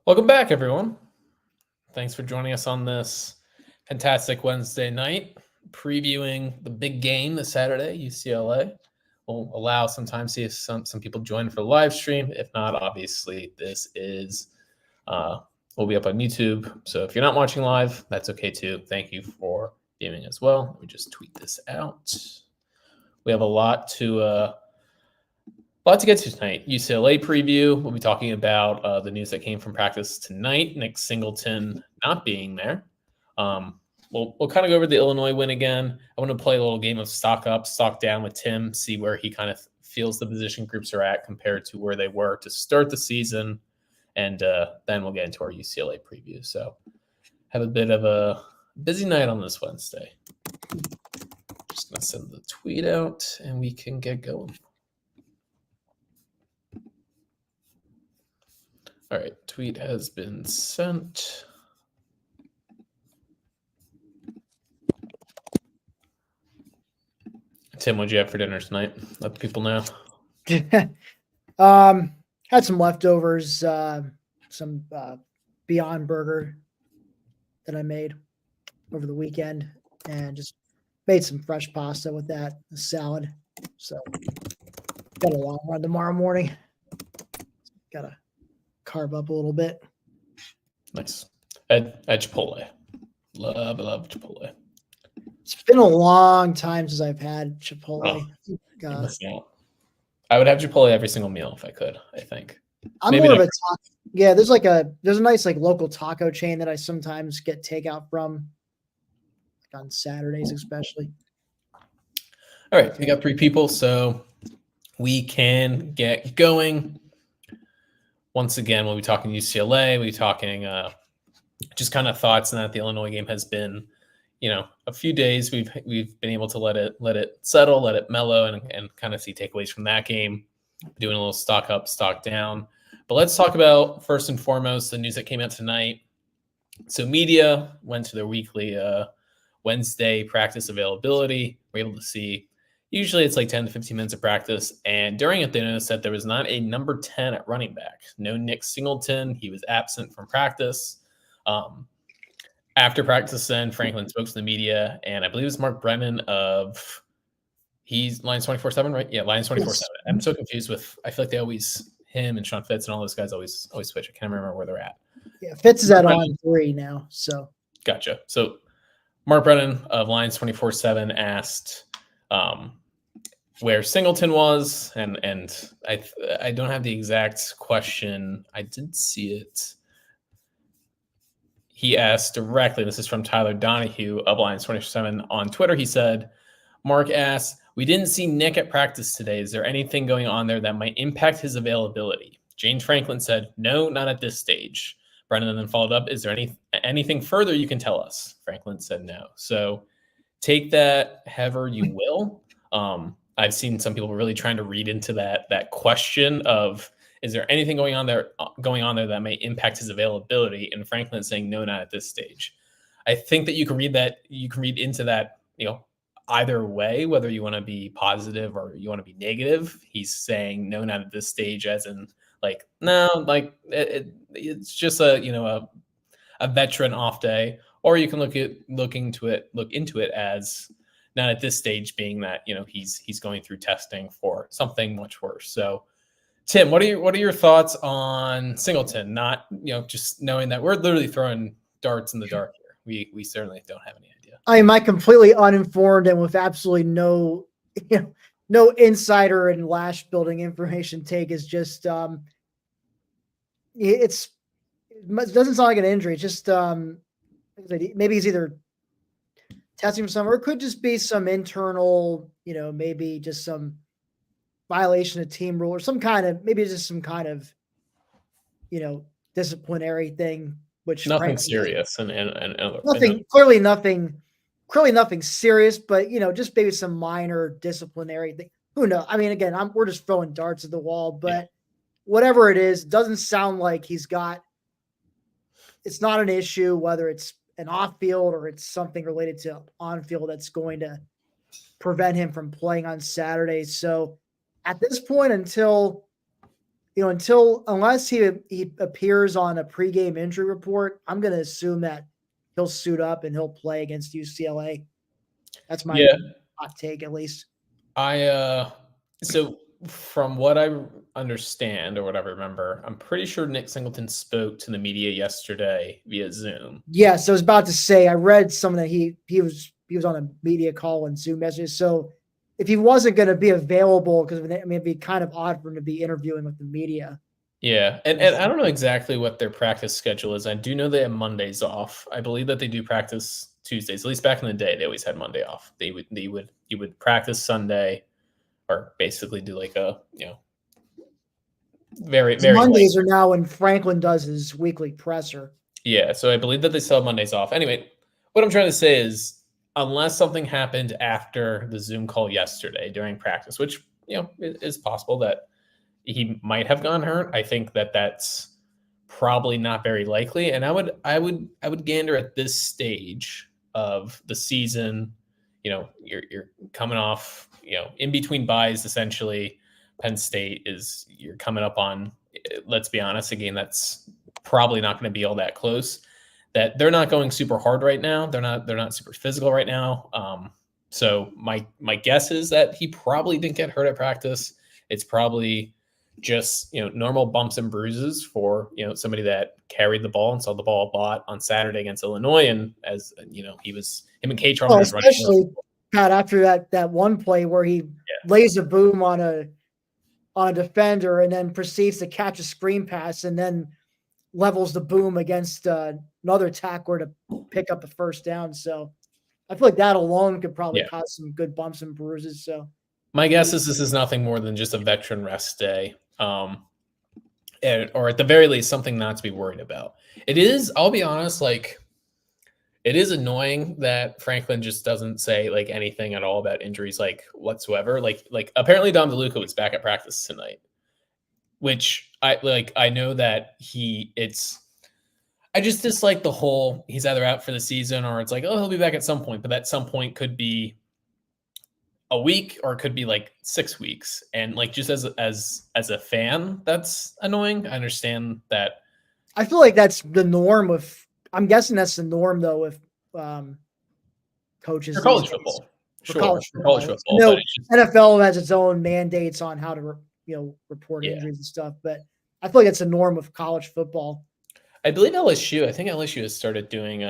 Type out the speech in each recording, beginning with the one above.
Welcome back, everyone. Thanks for joining us on this fantastic Wednesday night, previewing the big game this Saturday, UCLA. We'll allow some time to see if some people join for the live stream. If not, obviously, this is will be up on YouTube. So if you're not watching live, that's okay too. Thank you for viewing as well. Let me just tweet this out. We have a lot to get to tonight. UCLA preview. We'll be talking about the news that came from practice tonight. Nick Singleton not being there. We'll kind of go over the Illinois win again. I want to play a little game of stock up, stock down with Tim, see where he kind of feels the position groups are at compared to where they were to start the season. And then we'll get into our UCLA preview. So have a bit of a busy night on this Wednesday. Just going to send the tweet out and we can get going. All right, tweet has been sent. Tim, what'd you have for dinner tonight? Let the people know. Had some leftovers, some Beyond Burger that I made over the weekend, and just made some fresh pasta with that, a salad. So got a long run tomorrow morning. Gotta carve up a little bit. Nice. At Chipotle. Love Chipotle. It's been a long time since I've had Chipotle. I would have Chipotle every single meal if I could, I think. I'm maybe more of a taco. Yeah, there's a nice local taco chain that I sometimes get takeout from, like on Saturdays especially. All right, we got 3 people, so we can get going. Once again, we'll be talking UCLA. We'll be talking just kind of thoughts on that. The Illinois game has been, a few days. We've been able to let it settle, let it mellow, and kind of see takeaways from that game. Doing a little stock up, stock down. But let's talk about, first and foremost, the news that came out tonight. So media went to their weekly Wednesday practice availability. We're able to see, usually it's like 10 to 15 minutes of practice. And during it, they noticed that there was not a number 10 at running back. No Nick Singleton. He was absent from practice. After practice, then Franklin spoke to the media, and I believe it's Mark Brennan of he's Lions 24/7, right? Yeah, Lions 24/7. I'm so confused with. I feel like they always him and Sean Fitz and all those guys always switch. I can't remember where they're at. Yeah, Fitz is at on 3 now. So gotcha. So Mark Brennan of Lions 24/7 asked where Singleton was, and I don't have the exact question. I did see it. He asked directly, this is from Tyler Donahue of Lions 24/7 on Twitter. He said, Mark asked, we didn't see Nick at practice today. Is there anything going on there that might impact his availability? James Franklin said, no, not at this stage. Brennan then followed up, is there anything further you can tell us? Franklin said no. So take that however you will. I've seen some people really trying to read into that question of, is there anything going on there that may impact his availability? And Franklin saying no, not at this stage. I think that you can read into that, either way, whether you want to be positive or you want to be negative. He's saying no, not at this stage, as in it's just a veteran off day, or you can look into it as not at this stage, being that he's going through testing for something much worse. So Tim, what are your thoughts on Singleton? Not, just knowing that we're literally throwing darts in the dark here. We certainly don't have any idea. I am completely uninformed and with absolutely no insider and lash building information take is just it doesn't sound like an injury. It's just maybe he's either testing for something, or it could just be some internal, maybe just some violation of team rule or some kind of disciplinary thing, which nothing serious and nothing clearly nothing serious, but just maybe some minor disciplinary thing. Who knows? I mean, again, we're just throwing darts at the wall, but whatever it is, doesn't sound like it's not an issue, whether it's an off field or it's something related to on field that's going to prevent him from playing on Saturday. So at this point, until unless he appears on a pregame injury report, I'm going to assume that he'll suit up and he'll play against UCLA. That's my hot take, at least. So from what I understand or what I remember, I'm pretty sure Nick Singleton spoke to the media yesterday via Zoom. Yes, I was about to say, I read something that he was on a media call and Zoom messages. So if he wasn't going to be available, because it'd be kind of odd for him to be interviewing with the media. Yeah, and I don't know exactly what their practice schedule is. I do know they have Mondays off. I believe that they do practice Tuesdays. At least back in the day, they always had Monday off. You would practice Sunday, or basically do like a very Mondays are now when Franklin does his weekly presser. Yeah, so I believe that they still have Mondays off. Anyway, what I'm trying to say is, unless something happened after the Zoom call yesterday during practice, which is possible that he might have gone hurt, I think that that's probably not very likely. And I would gander at this stage of the season. You're coming off in between buys essentially. Penn State you're coming up on, let's be honest, a game that's probably not going to be all that close. That they're not going super hard right now. They're not super physical right now. So my guess is that he probably didn't get hurt at practice. It's probably just normal bumps and bruises for somebody that carried the ball and saw the ball a lot on Saturday against Illinois, and as him and K. Charman, especially Pat, after that one play where he lays a boom on a defender and then proceeds to catch a screen pass and then levels the boom against another tackler to pick up the first down. So I feel like that alone could probably cause some good bumps and bruises. So my guess is this is nothing more than just a veteran rest day, or at the very least something not to be worried about. It is, I'll be honest, like it is annoying that Franklin just doesn't say like anything at all about injuries, like whatsoever. Like apparently Dom DeLuca was back at practice tonight, which I know that I just dislike the whole he's either out for the season or it's like, oh, he'll be back at some point, but that some point could be a week or it could be like 6 weeks. And like just as a fan, that's annoying. I understand that. I feel like that's the norm I'm guessing that's the norm though with coaches for college football. For college football. NFL has its own mandates on how to report injuries and stuff, but I feel like it's a norm with college football. I believe LSU. I think LSU has started doing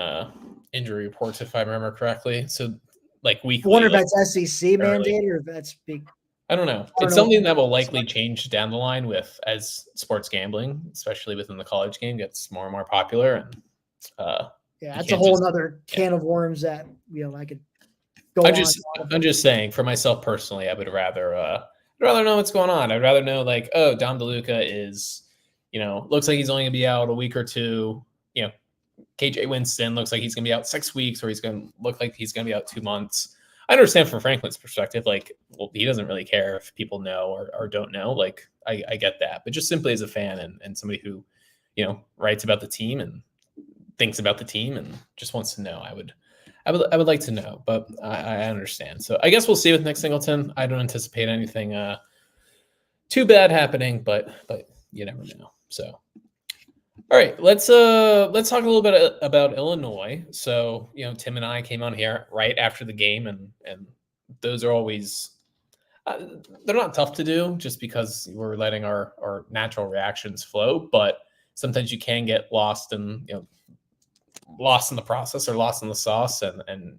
injury reports, if I remember correctly. So like weekly. I wonder if that's SEC mandated or if that's big. I don't know. It's something that will likely change down the line as sports gambling, especially within the college game, gets more and more popular. And that's a whole other can of worms that I could go. I'm just saying, for myself personally, I would rather know what's going on. I'd rather know like, oh, Dom DeLuca is, looks like he's only gonna be out a week or two. KJ Winston looks like he's gonna be out 6 weeks, or he's gonna look like he's gonna be out 2 months. I understand from Franklin's perspective, like, well, he doesn't really care if people know or don't know. Like, I get that, but just simply as a fan and somebody who, writes about the team and thinks about the team and just wants to know, I would like to know, but I understand. So I guess we'll see with Nick Singleton. I don't anticipate anything too bad happening, but you never know. So, all right, let's talk a little bit about Illinois. So, Tim and I came on here right after the game, and those are always they're not tough to do just because we're letting our natural reactions flow, but sometimes you can get lost in lost in the process or lost in the sauce, and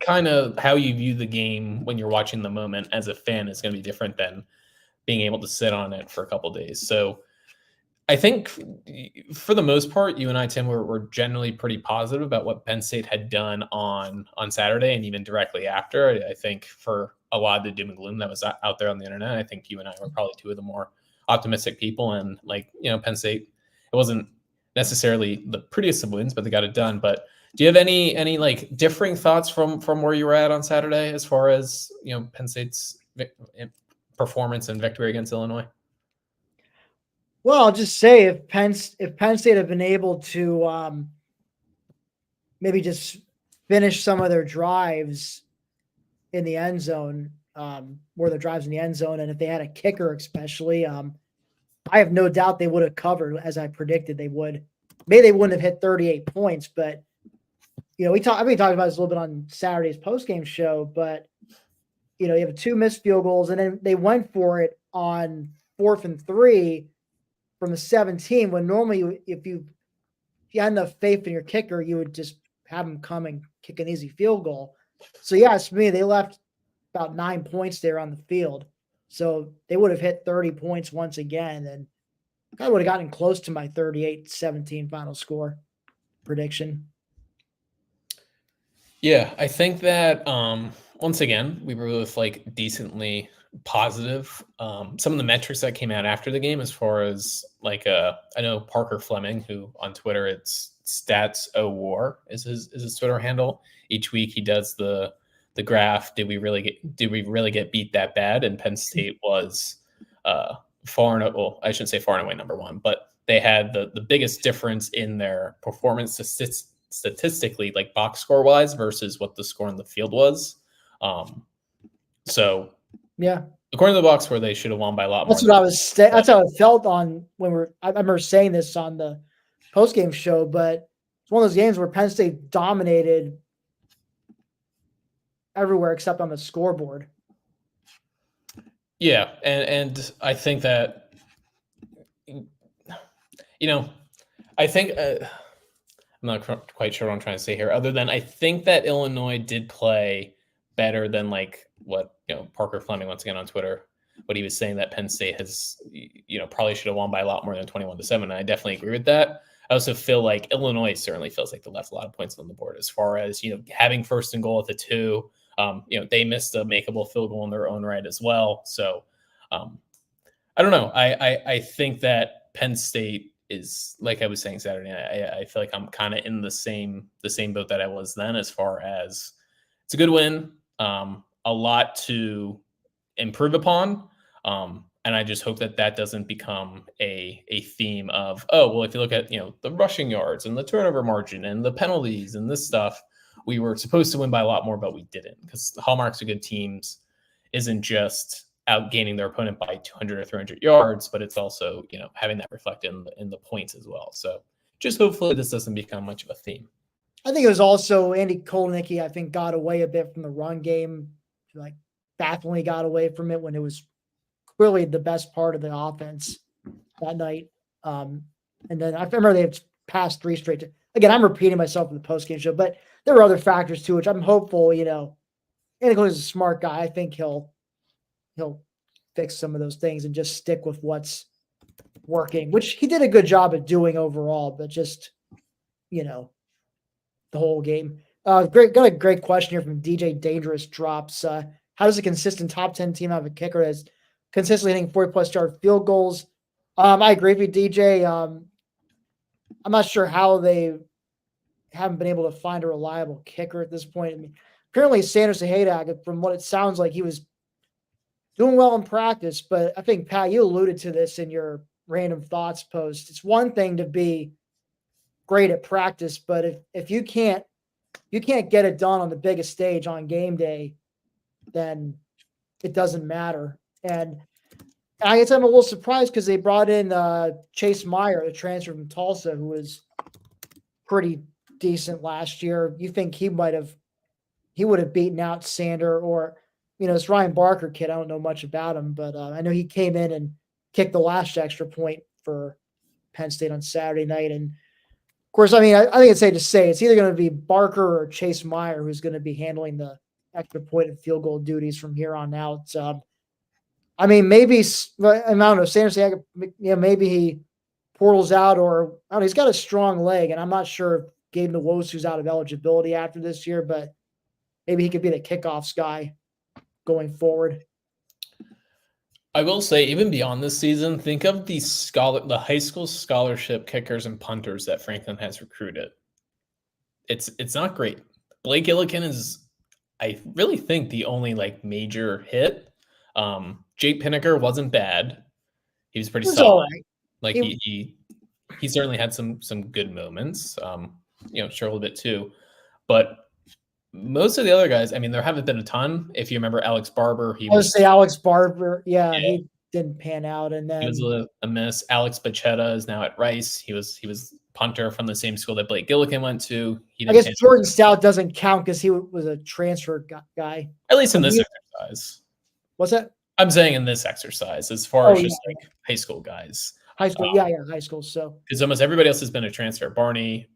kind of how you view the game when you're watching the moment as a fan is going to be different than being able to sit on it for a couple of days. So I think for the most part, you and I, Tim, were generally pretty positive about what Penn State had done on Saturday and even directly after. I think for a lot of the doom and gloom that was out there on the internet, I think you and I were probably two of the more optimistic people. And Penn State, it wasn't necessarily the prettiest of wins, but they got it done. But do you have any like differing thoughts from where you were at on Saturday as far as Penn State's performance and victory against Illinois? Well, I'll just say if Penn State had been able to maybe just finish some of their drives in the end zone, and if they had a kicker especially, I have no doubt they would have covered as I predicted they would. Maybe they wouldn't have hit 38 points, but we talked about this a little bit on Saturday's postgame show, but you have 2 missed field goals, and then they went for it on 4th and 3 from the 17, when normally if you had enough faith in your kicker, you would just have him come and kick an easy field goal. So yes, for me, they left about 9 points there on the field. So they would have hit 30 points once again, and I would have gotten close to my 38-17 final score prediction. Yeah, I think that once again, we were both like decently positive. Some of the metrics that came out after the game, as far as like I know Parker Fleming, who on Twitter it's Stats0War is his Twitter handle. Each week he does the graph. Did we really get beat that bad? And Penn State was far and well, I shouldn't say far and away number one, but they had the biggest difference in their performance statistically, like box score wise, versus what the score on the field was. So yeah, according to the box score, they should have won by a lot more. That's how it felt on I remember saying this on the postgame show, but it's one of those games where Penn State dominated everywhere except on the scoreboard. Yeah, and I think that I think I'm not quite sure what I'm trying to say here, other than I think that Illinois did play better than like what Parker Fleming, once again on Twitter, what he was saying, that Penn State has probably should have won by a lot more than 21-7. And I definitely agree with that. I also feel like Illinois certainly feels like they left a lot of points on the board, as far as having 1st and goal at the 2. They missed a makeable field goal in their own right as well. So I don't know. I think that Penn State is, like I was saying Saturday night, I feel like I'm kind of in the same boat that I was then, as far as it's a good win, a lot to improve upon. And I just hope that doesn't become a theme of, if you look at, the rushing yards and the turnover margin and the penalties and this stuff, we were supposed to win by a lot more, but we didn't, because the hallmarks of good teams isn't just outgaining their opponent by 200 or 300 yards, but it's also, having that reflected in the points as well. So just hopefully this doesn't become much of a theme. I think it was also Andy Kolnicki, I think, got away a bit from the run game, like bafflingly got away from it when it was clearly the best part of the offense that night. And then I remember they had passed 3 straight. Again, I'm repeating myself in the postgame show, but there were other factors too, which I'm hopeful, Andy Kolnicki's a smart guy. I think he'll fix some of those things and just stick with what's working, which he did a good job at doing overall, but just, the whole game. Got a great question here from DJ Dangerous Drops. How does a consistent top 10 team have a kicker that's consistently hitting 40+ yard field goals? I agree with you, DJ. I'm not sure how they haven't been able to find a reliable kicker at this point. I mean, apparently Sanders Sahaydak, from what it sounds like, he was doing well in practice, but I think, Pat, you alluded to this in your random thoughts post. It's one thing to be great at practice, but if you can't get it done on the biggest stage on game day, then it doesn't matter. And I guess I'm a little surprised because they brought in Chase Meyer, the transfer from Tulsa, who was pretty decent last year. You think he would have beaten out Sander, or this Ryan Barker kid? I don't know much about him, but I know he came in and kicked the last extra point for Penn State on Saturday night. And of course, I think it's safe to say it's either going to be Barker or Chase Meyer who's going to be handling the extra point and field goal duties from here on out. Maybe, I don't know, Sanders, maybe he portals out, or I don't know, he's got a strong leg, and I'm not sure if Gabe Nwosu's out of eligibility after this year, but maybe he could be the kickoffs guy going forward. I will say, even beyond this season, think of the high school scholarship kickers and punters that Franklin has recruited. It's not great. Blake Gillikin is, I really think, the only major hit. Jake Pinnaker wasn't bad. He was pretty solid. Right. He certainly had some good moments. Sure, a bit too, but most of the other guys, there haven't been a ton. If you remember Alex Barber, Alex Barber, yeah. didn't pan out. And He then was a miss. Alex Bacchetta is now at Rice. He was punter from the same school that Blake Gillikin went to. He I didn't guess Jordan Stout doesn't count because he was a transfer guy. at least in this exercise. What's that? I'm saying in this exercise, as far as just like high school guys. High school, high school. So because almost everybody else has been a transfer. Barney,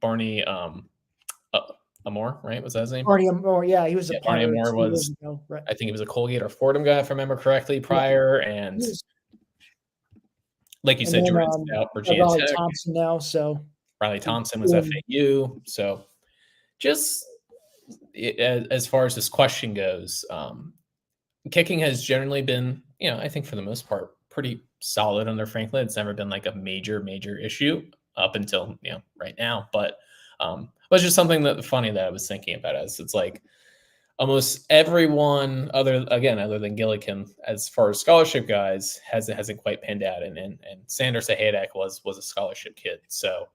Amore, right? Was that his name? Barney Amore, yeah, he was a Barney punter. Amore was, right. I think he was a Colgate or Fordham guy, if I remember correctly, prior. Yeah. And like you said, Jordan Stout, Virginia Riley Tech. Thompson now. So Riley Thompson was FAU. So just as far as this question goes, kicking has generally been, I think for the most part, pretty solid under Franklin. It's never been like a major issue up until, right now. But it was just something funny that I was thinking about as it's like almost everyone other than Gillikin, as far as scholarship guys, hasn't quite panned out. And Sanders Sahedek was a scholarship kid. So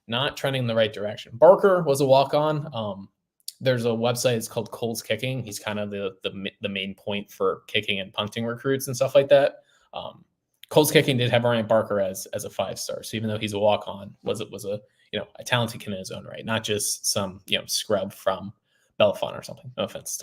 not trending in the right direction. Barker was a walk-on. There's a website, it's called Cole's Kicking. He's kind of the main point for kicking and punting recruits and stuff like that. Cole's Kicking did have Ryan Barker as a 5-star. So even though he's a walk-on, was a talented kid in his own right, not just some scrub from Bellefonte or something. No offense.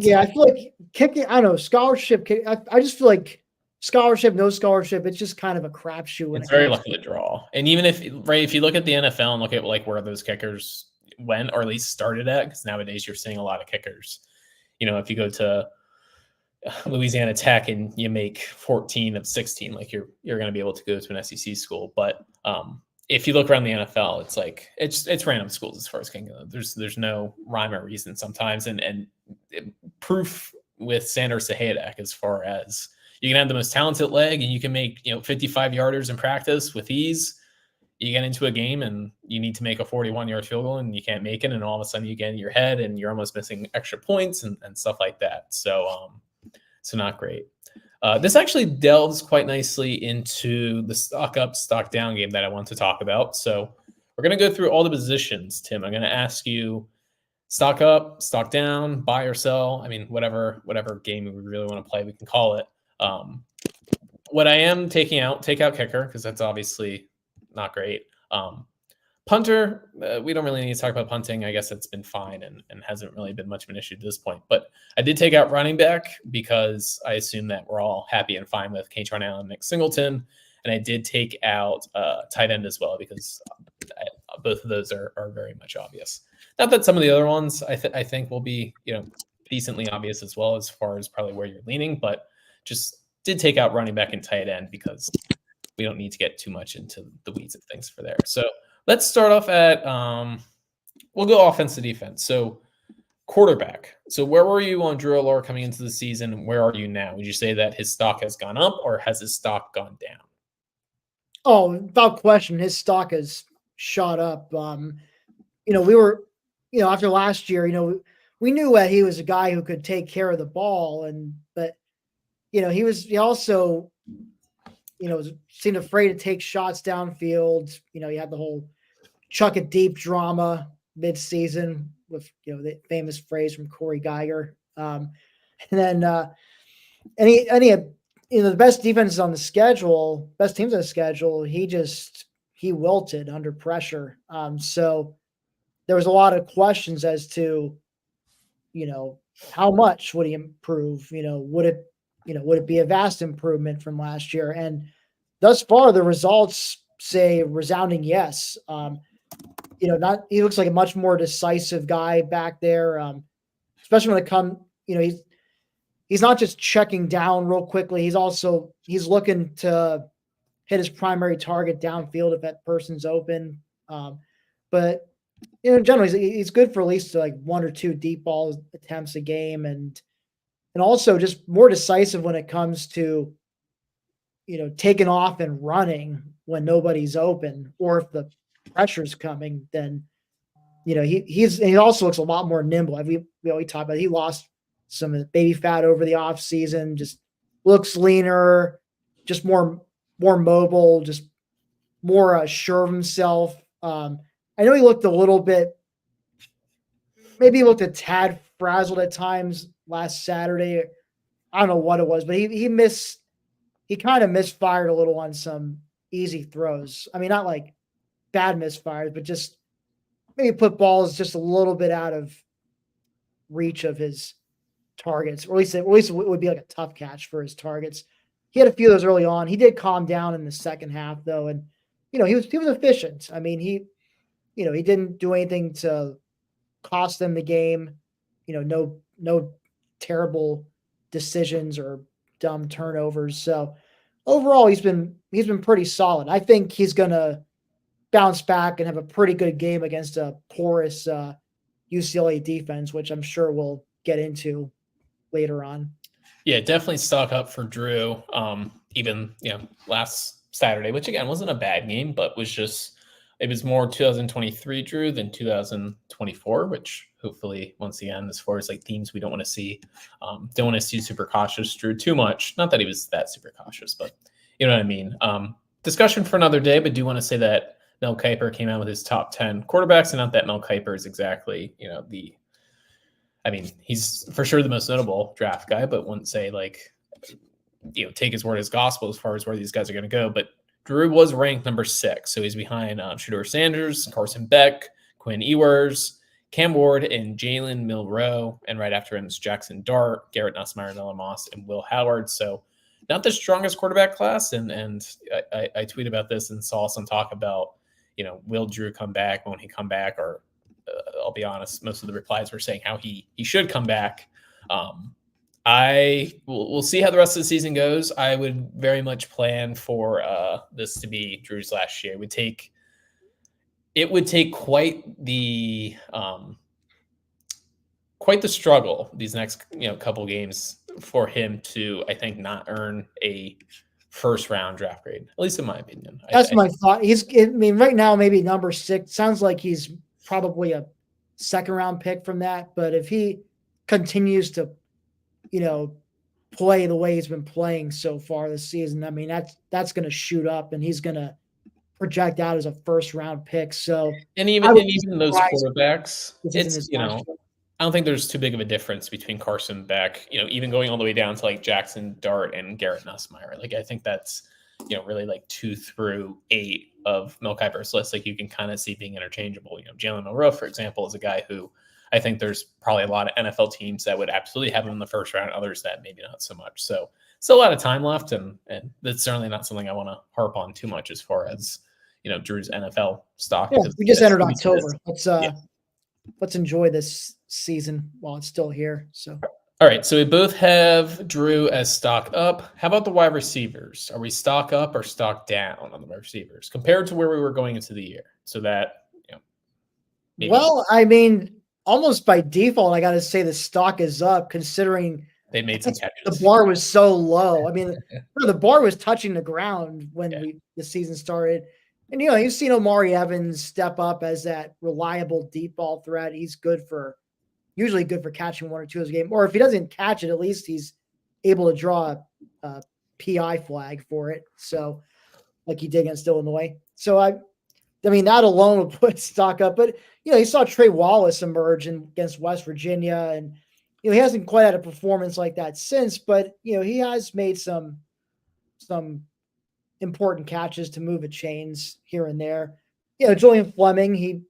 Yeah, I feel like kicking. I don't know, scholarship. I just feel like scholarship, no scholarship. It's just kind of a crapshoot. It's very lucky to draw. And even if you look at the NFL and look at like where those kickers went, or at least started at, because nowadays you're seeing a lot of kickers. If you go to Louisiana Tech and you make 14 of 16, like you're going to be able to go to an SEC school. But if you look around the NFL, it's like it's random schools as far as kicking. There's no rhyme or reason sometimes, and proof with Sanders Sahedek as far as you can have the most talented leg and you can make 55 yarders in practice with ease. You get into a game and you need to make a 41-yard field goal and you can't make it, and all of a sudden you get in your head and you're almost missing extra points and stuff like that. So not great. This actually delves quite nicely into the stock up, stock down game that I want to talk about. So we're going to go through all the positions, Tim. I'm going to ask you stock up, stock down, buy or sell. I mean, whatever game we really want to play, we can call it. What I am take out kicker, because that's obviously not great. Punter, we don't really need to talk about punting. I guess it's been fine and hasn't really been much of an issue to this point. But I did take out running back because I assume that we're all happy and fine with Kaytron Allen and Nick Singleton. And I did take out tight end as well because both of those are very much obvious. Not that some of the other ones I think will be decently obvious as well as far as probably where you're leaning, but just did take out running back and tight end because we don't need to get too much into the weeds of things for there. So let's start off at we'll go offense to defense. So quarterback. So where were you on Drew Allure coming into the season, and where are you now? Would you say that his stock has gone up or has his stock gone down? Oh, without question, his stock has shot up. We were, after last year, we knew that he was a guy who could take care of the ball, but he also seemed afraid to take shots downfield. He had the whole chuck it deep drama mid-season with, the famous phrase from Corey Geiger. And then the best defenses on the schedule, best teams on the schedule, he wilted under pressure. So there was a lot of questions as to, how much would he improve? Would it be a vast improvement from last year? And thus far, the results say resounding yes. He looks like a much more decisive guy back there, especially when it comes, he's not just checking down real quickly. He's looking to hit his primary target downfield if that person's open. But generally, he's good for at least like one or two deep ball attempts a game, and also just more decisive when it comes to, taking off and running when nobody's open, or if the pressure's coming, then, he also looks a lot more nimble. We talked about, he lost some of the baby fat over the off season, just looks leaner, just more mobile, just more sure of himself. I know he looked a little bit, maybe he looked a tad frazzled at times last Saturday. I don't know what it was, but he missed he kind of misfired a little on some easy throws. I mean, not like bad misfires, but just maybe put balls just a little bit out of reach of his targets, or at least it would be like a tough catch for his targets. He had a few of those early on. He did calm down in the second half though, and he was efficient. I mean, he didn't do anything to cost them the game. No terrible decisions or dumb turnovers. So overall, he's been pretty solid. I think he's gonna bounce back and have a pretty good game against a porous UCLA defense, which I'm sure we'll get into later on. Yeah, definitely stock up for Drew. Even last Saturday, which again wasn't a bad game, but it was more 2023 Drew than 2024, which hopefully once again, as far as like themes we don't want to see, don't want to see super cautious Drew too much. Not that he was that super cautious, but you know what I mean. Discussion for another day, but do want to say that Mel Kiper came out with his top 10 quarterbacks, and not that Mel Kiper is exactly he's for sure the most notable draft guy, but wouldn't say take his word as gospel as far as where these guys are going to go. But Drew was ranked number 6, so he's behind Shedeur Sanders, Carson Beck, Quinn Ewers, Cam Ward, and Jalen Milroe. And right after him is Jackson Dart, Garrett Nussmeier, Nolan Moss, and Will Howard. So not the strongest quarterback class. And I tweeted about this and saw some talk about, will Drew come back? Won't he come back? Or I'll be honest, most of the replies were saying how he should come back. We'll see how the rest of the season goes. I would very much plan for this to be Drew's last year. It would take quite the struggle these next couple games for him to, I think, not earn a first round draft grade, at least in my opinion. That's my thought. Right now maybe number 6. Sounds like he's probably a second round pick from that, but if he continues to play the way he's been playing so far this season, I mean, that's going to shoot up, and he's going to project out as a first round pick. So, and even those quarterbacks, it's I don't think there's too big of a difference between Carson Beck, even going all the way down to like Jackson Dart and Garrett Nussmeier. Like, I think that's really like 2 through 8 of Mel Kiper's list. Like, you can kind of see being interchangeable. Jalen Milroe, for example, is a guy who I think there's probably a lot of NFL teams that would absolutely have him in the first round, others that maybe not so much. So still a lot of time left, and that's certainly not something I want to harp on too much as far as Drew's NFL stock. Yeah, we just entered October. Let's enjoy this season while it's still here. So all right, so we both have Drew as stock up. How about the wide receivers? Are we stock up or stock down on the wide receivers compared to where we were going into the year? So that well, I mean, almost by default, I got to say the stock is up, considering they made some catches. The bar was so low. I mean, the bar was touching the ground when the season started. And, you've seen Omari Evans step up as that reliable deep ball threat. He's usually good for catching 1 or 2 of his game. Or if he doesn't catch it, at least he's able to draw a PI flag for it. So, like he did against Illinois. So, I mean, that alone would put stock up. But, you saw Trey Wallace emerge against West Virginia. And, he hasn't quite had a performance like that since. But, he has made some important catches to move the chains here and there. Julian Fleming, he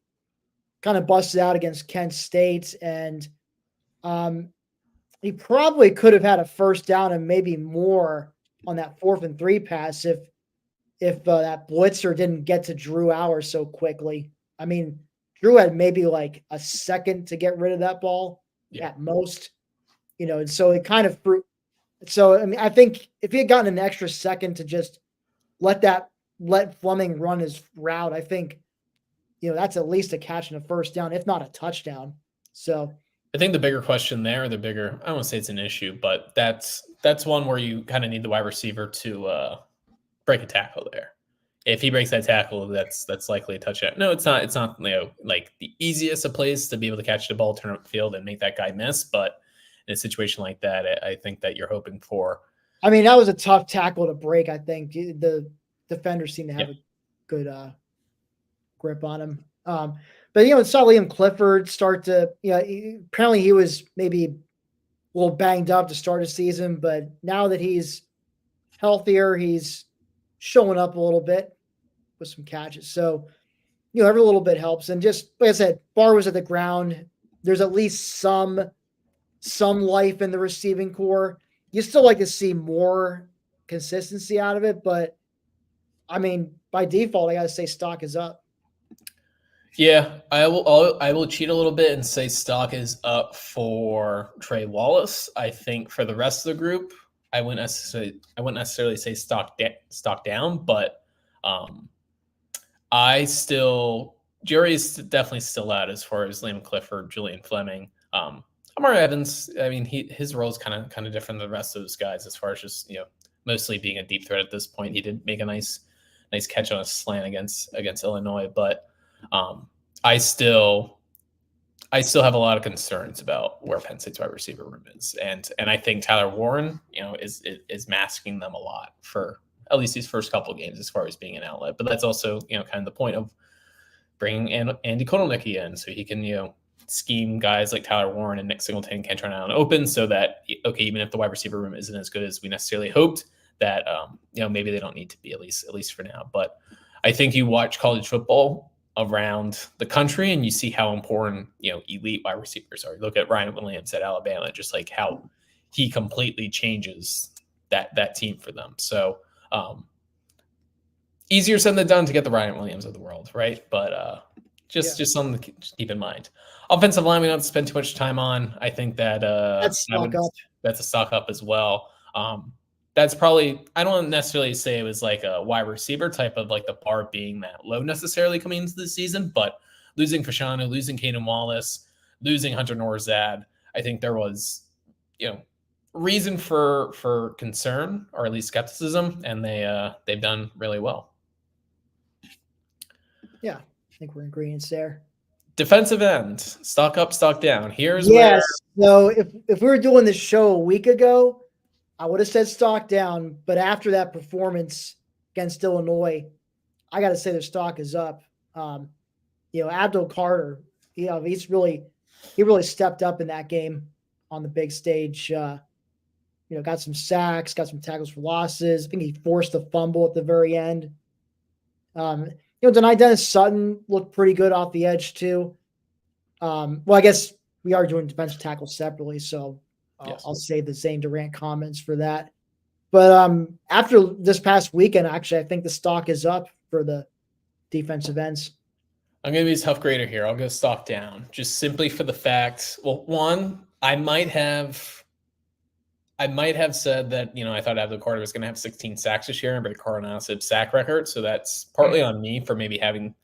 kind of busted out against Kent State, and he probably could have had a first down and maybe more on that 4th and 3 pass if that blitzer didn't get to Drew Hour so quickly. I mean, Drew had maybe like a second to get rid of that ball at most, and so it kind of so I mean, I think if he had gotten an extra second to just let Fleming run his route, I think, that's at least a catch and a first down, if not a touchdown. So I think the bigger question there, I don't want to say it's an issue, but that's one where you kind of need the wide receiver to break a tackle there. If he breaks that tackle, that's likely a touchdown. No, it's not. It's not like the easiest of plays to be able to catch the ball, turn up the field, and make that guy miss. But in a situation like that, I think that you're hoping for. I mean, that was a tough tackle to break. I think the defenders seem to have a good grip on him. But saw Liam Clifford start to. Apparently he was maybe a little banged up to start a season, but now that he's healthier. He's showing up a little bit with some catches. So, every little bit helps. And just like I said, bar was at the ground. There's at least some life in the receiving core. You still like to see more consistency out of it, but I mean, by default, I got to say stock is up. Yeah, I will cheat a little bit and say stock is up for Trey Wallace. I think for the rest of the group, I wouldn't necessarily say stock down, but jury is definitely still out as far as Liam Clifford, Julian Fleming. Amari Evans, I mean, his role is kind of different than the rest of those guys as far as just mostly being a deep threat at this point. He did make a nice catch on a slant against Illinois, but I still have a lot of concerns about where Penn State's wide receiver room is, and I think Tyler Warren, is masking them a lot for at least these first couple of games as far as being an outlet. But that's also kind of the point of bringing Andy Kotelnicki in, so he can scheme guys like Tyler Warren and Nick Singleton can turn out and open, so that even if the wide receiver room isn't as good as we necessarily hoped, that maybe they don't need to be, at least for now. But I think you watch college football around the country and you see how important elite wide receivers are. Look at Ryan Williams at Alabama, just like how he completely changes that team for them. So easier said than done to get the Ryan Williams of the world, right? But just something to keep in mind. Offensive line, we don't spend too much time on. I think that that's a stock up as well. That's probably, I don't necessarily say it was like a wide receiver type of like the bar being that low necessarily coming into the season, but losing Fashanu, losing Caden Wallace, losing Hunter Norzad, I think there was, reason for concern or at least skepticism, and they've done really well. Yeah, I think we're in agreement there. Defensive end, stock up, stock down. Here's So if we were doing this show a week ago, I would have said stock down, but after that performance against Illinois, I got to say the stock is up. Abdul Carter, he really stepped up in that game on the big stage. Got some sacks, got some tackles for losses. I think he forced a fumble at the very end. Denai Dennis Sutton looked pretty good off the edge too. I guess we are doing defensive tackles separately, so I'll save the Zane Durant comments for that. But after this past weekend, actually, I think the stock is up for the defensive ends. I'm going to be a tough grader here. I'll go stock down, just simply for the fact. Well, one, I might have said that I thought Abdul Carter was going to have 16 sacks this year and break Carter-Nassib's sack record. So that's partly on me for maybe having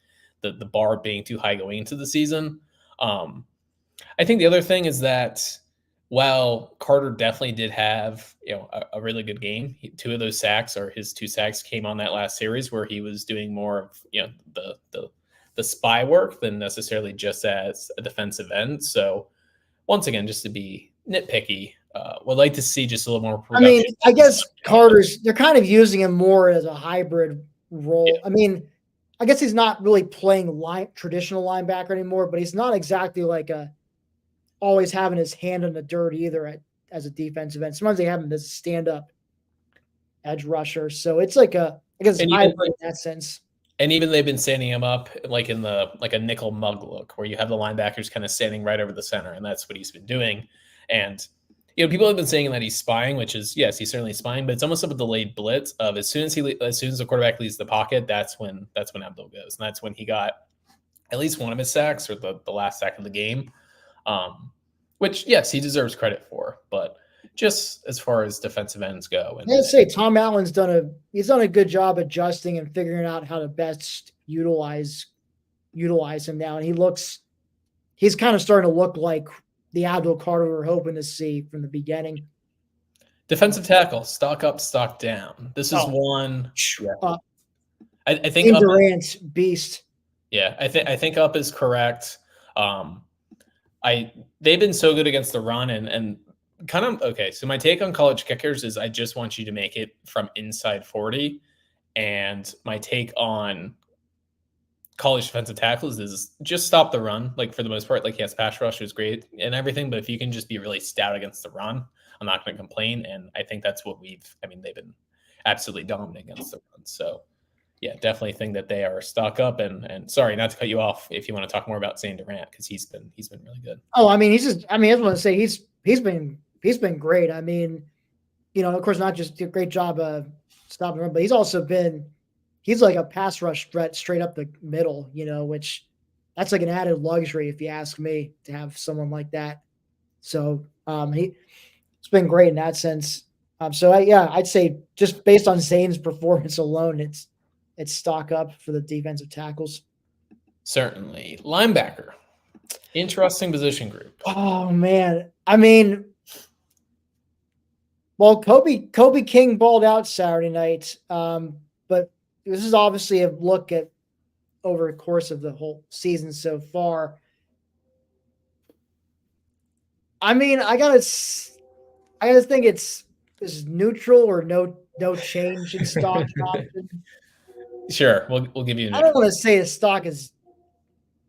the bar being too high going into the season. I think the other thing is that while Carter definitely did have a really good game, two of those sacks, or his two sacks, came on that last series where he was doing more of the spy work than necessarily just as a defensive end. So once again, just to be nitpicky, would like to see just a little more production. I mean, I guess they're kind of using him more as a hybrid role. Yeah. I mean, I guess he's not really playing traditional linebacker anymore, but he's not exactly like always having his hand in the dirt either as a defensive end. Sometimes they have him as a stand-up edge rusher. So it's like I guess hybrid in that sense. And even they've been standing him up like in a nickel mug look, where you have the linebackers kind of standing right over the center, and that's what he's been doing. And people have been saying that he's spying, which is, yes, he's certainly spying, but it's almost of a delayed blitz of as soon as the quarterback leaves the pocket, that's when Abdul goes, and that's when he got at least one of his sacks, or the last sack of the game, which, yes, he deserves credit for, but just as far as defensive ends go. And I'd say Tom Allen's done a good job adjusting and figuring out how to best utilize him now, and he's kind of starting to look like the Abdul Carter we were hoping to see from the beginning. Defensive tackle, stock up, stock down. This is one. I think Durant's beast. Yeah, I think up is correct. They've been so good against the run and kind of okay. So my take on college kickers is I just want you to make it from inside 40, and my take on college defensive tackles is just stop the run. Like, for the most part, like, yes, pass rush is great and everything, but if you can just be really stout against the run, I'm not going to complain. And I think that's what they've been absolutely dominant against the run. So yeah, definitely think that they are stock up. And sorry, not to cut you off if you want to talk more about Zane Durant, because he's been really good. Oh, I mean, I just want to say he's been great. I mean, of course, not just a great job stopping run, but he's like a pass rush threat straight up the middle, which that's like an added luxury if you ask me to have someone like that. So it's been great in that sense. I'd say just based on Zane's performance alone, it's stock up for the defensive tackles. Certainly. Linebacker. Interesting position group. Oh man. I mean, well, Kobe King balled out Saturday night. But this is obviously a look at over the course of the whole season so far. I mean, I gotta think it's neutral or no change in stock option. Sure, we'll give you. I don't want to say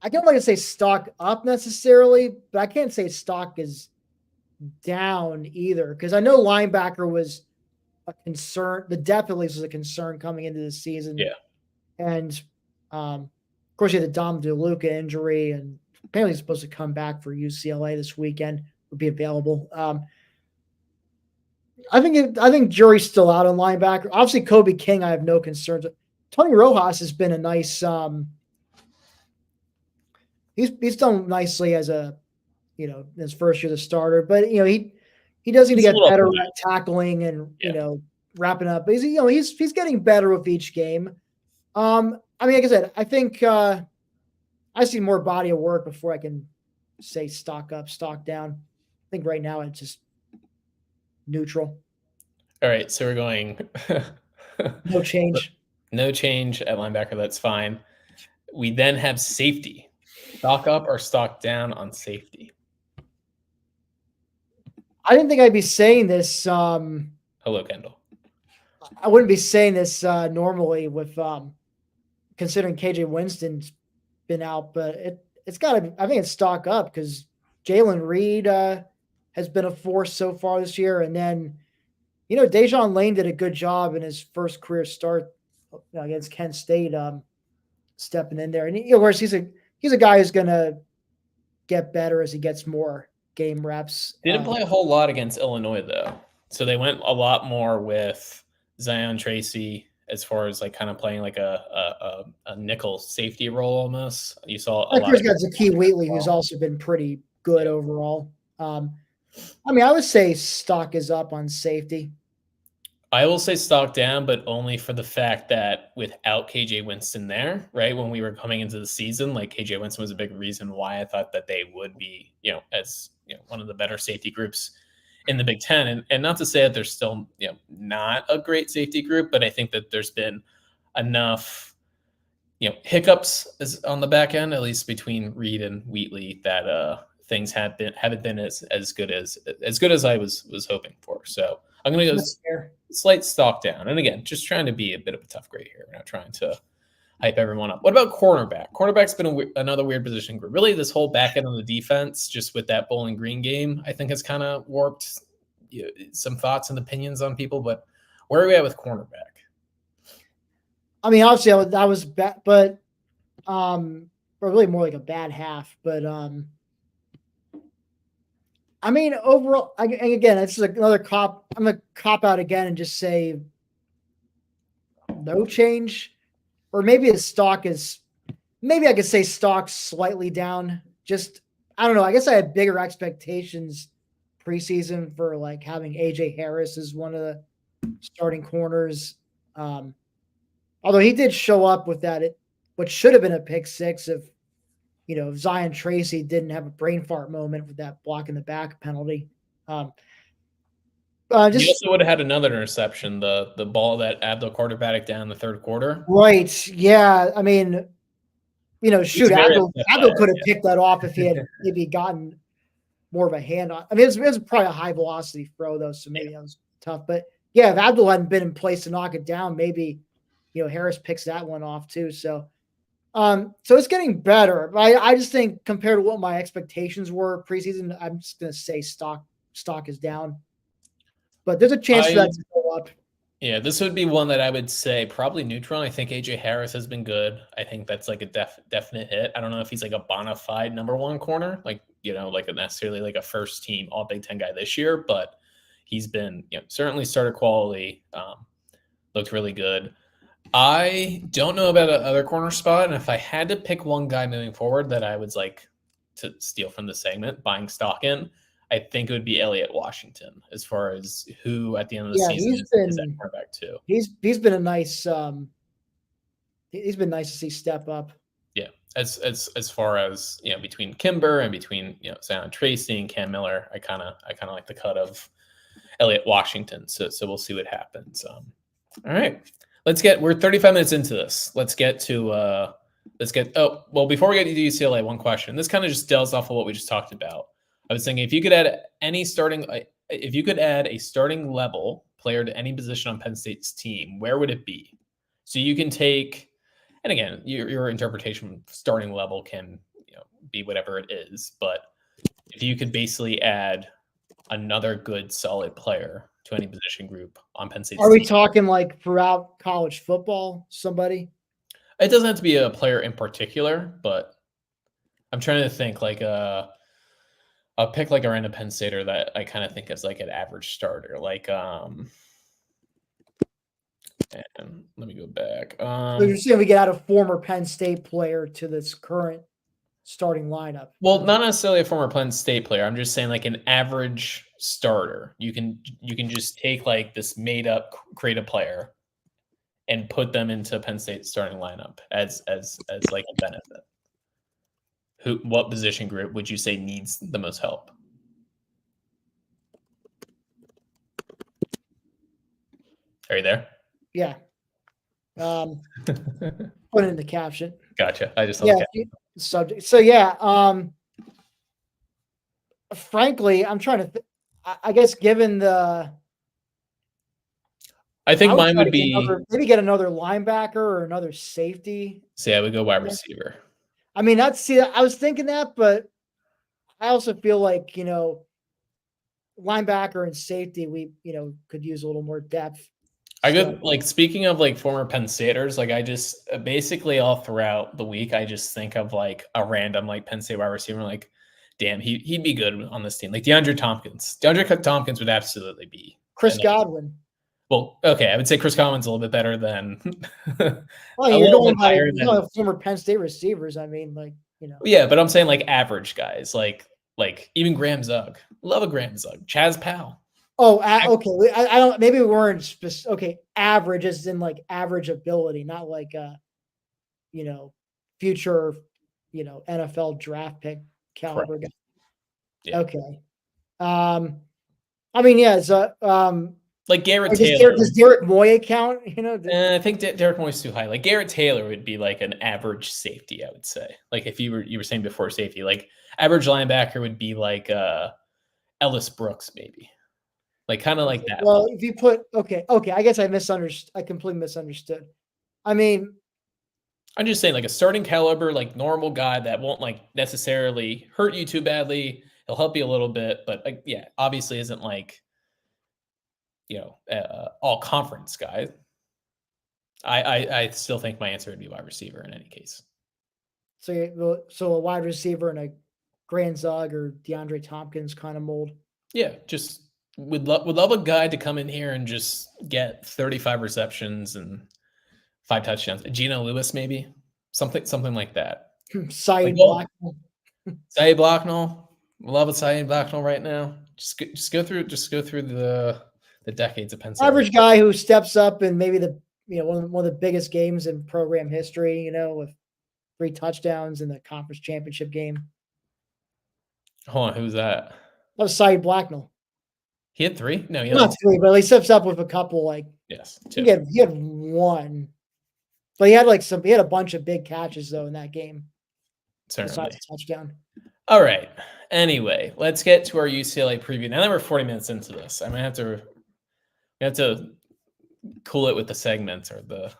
I don't want to say stock up necessarily, but I can't say stock is down either, because I know linebacker was a concern. The depth at least was a concern coming into the season. Yeah, and of course you had the Dom DeLuca injury, and apparently he's supposed to come back for UCLA this weekend. Would be available. I think jury's still out on linebacker. Obviously, Kobe King, I have no concerns. Tony Rojas has been a nice. He's done nicely as his first year as a starter, but he does need to get better at tackling and wrapping up. But he's getting better with each game. I mean, like I said, I think I see more body of work before I can say stock up, stock down. I think right now it's just neutral. All right, so we're going no change. No change at linebacker. That's fine. We then have safety. Stock up or stock down on safety? I didn't think I'd be saying this. Hello, Kendall. I wouldn't be saying this normally with considering KJ Winston's been out, but it's got to be. I think it's stock up because Jalen Reed has been a force so far this year, and then Dejon Lane did a good job in his first career start against Penn State, stepping in there, and of course he's a guy who's going to get better as he gets more game reps. Didn't play a whole lot against Illinois though, so they went a lot more with Zion Tracy as far as like kind of playing like a nickel safety role almost. You saw a lot. Of got Zakee Wheatley, who's also been pretty good overall. I mean, I would say stock is up on safety. I will say stock down, but only for the fact that without KJ Winston there, right, when we were coming into the season, like KJ Winston was a big reason why I thought that they would be, as one of the better safety groups in the Big Ten. And not to say that there's still, not a great safety group, but I think that there's been enough, hiccups on the back end, at least between Reed and Wheatley, that things haven't been as good as I was hoping for. So I'm going to go slight stock down. And again, just trying to be a bit of a tough grade here. We're not trying to hype everyone up. What about cornerback? Cornerback's been another weird position group. Really, this whole back end on the defense, just with that Bowling Green game, I think has kind of warped some thoughts and opinions on people. But where are we at with cornerback? I mean, obviously, that was bad, but really more like a bad half. But I mean, overall, and again, it's just another cop. I'm going to cop out again and just say no change. Or maybe maybe I could say stock slightly down. Just, I don't know. I guess I had bigger expectations preseason for like having AJ Harris as one of the starting corners. Although he did show up with what should have been a pick six if Zion Tracy didn't have a brain fart moment with that block in the back penalty. He also would have had another interception, the ball that Abdul quarterback down in the third quarter. Right. Yeah. I mean, shoot, Abdul could have picked that off if he had maybe gotten more of a hand on. I mean, it was probably a high velocity throw though, so maybe that was tough. But yeah, if Abdul hadn't been in place to knock it down, maybe Harris picks that one off too. So it's getting better. I just think compared to what my expectations were preseason, I'm just going to say stock is down. But there's a chance for that to go up. Yeah, this would be one that I would say probably neutral. I think AJ Harris has been good. I think that's like a definite hit. I don't know if he's like a bona fide number one corner, like like a necessarily like a first team All Big Ten guy this year, but he's been certainly starter quality. Looked really good. I don't know about another corner spot, and if I had to pick one guy moving forward that I would like to steal from the segment, buying stock in, I think it would be Elliott Washington as far as who at the end of the season is that cornerback too. He's been a nice he's been nice to see step up. Yeah, as far as between Kimber and between Zion Tracy and Cam Miller, I kind of like the cut of Elliott Washington. So we'll see what happens. All right, we're 35 minutes into this. Before we get to UCLA, one question. This kind of just delves off of what we just talked about. I was thinking if you could add a starting level player to any position on Penn State's team, where would it be? So you can take, and again, your interpretation of starting level can be whatever it is, but if you could basically add another good solid player to any position group on Penn State's team. Are we team, talking like throughout college football, somebody? It doesn't have to be a player in particular, but I'm trying to think like I'll pick like a random Penn Stater that I kind of think is like an average starter. Like, and let me go back. So you're saying we get out a former Penn State player to this current starting lineup? Well, not necessarily a former Penn State player. I'm just saying like an average starter. You can just take like this made up creative player and put them into Penn State's starting lineup as like a benefit. What position group would you say needs the most help? Are you there? Yeah. Put it in the caption. Gotcha. I just subject. So yeah. Frankly, I'm trying to. I guess given the. I think mine would be maybe get another linebacker or another safety. So I would go wide receiver. I mean, I was thinking that, but I also feel like, linebacker and safety, we, could use a little more depth. I could, like, speaking of like former Penn Staters, like I just basically all throughout the week, I just think of like a random like Penn State wide receiver, like, damn, he'd be good on this team. Like DeAndre Tompkins. DeAndre Tompkins would absolutely be. Chris Godwin. Well, okay, I would say Chris Godwin's a little bit better than. Well, you're going by former Penn State receivers. I mean, like, Yeah, but I'm saying like average guys, like even Graham Zug. Love a Graham Zug. Chaz Powell. Oh, okay. I don't. Maybe we weren't specific. Okay, average as in like average ability, not like future, NFL draft pick caliber guy. Yeah. Okay. I mean, yeah, it's like Garrett Taylor. Does Derek Moya count? I think Derek Moya's too high. Like Garrett Taylor would be like an average safety, I would say. Like if you were saying before safety, like average linebacker would be like Ellis Brooks, maybe. Like kind of like that. Well, if you put okay, I guess I misunderstood. I completely misunderstood. I mean, I'm just saying like a starting caliber, like normal guy that won't like necessarily hurt you too badly. He'll help you a little bit, but yeah, obviously isn't like all conference guy. I still think my answer would be wide receiver in any case. So a wide receiver and a Grand Zug or DeAndre Tompkins kind of mold. Yeah, just would love a guy to come in here and just get 35 receptions and 5 touchdowns. Geno Lewis, maybe something like that. Saeed Blacknell. Saeed Blacknell. Love a Saeed Blacknell right now. Just go through the decades of Penn State. Average guy who steps up in maybe one of the biggest games in program history, with 3 touchdowns in the conference championship game. Hold on, who's that? That was Saeed Blacknell. He had 3? No, he not 3, but he steps up with a couple. Like yes, 2. He had 1, but he had a bunch of big catches though in that game. Certainly, besides a touchdown. All right. Anyway, let's get to our UCLA preview. Now that we're 40 minutes into this, I might have to cool it with the segments or the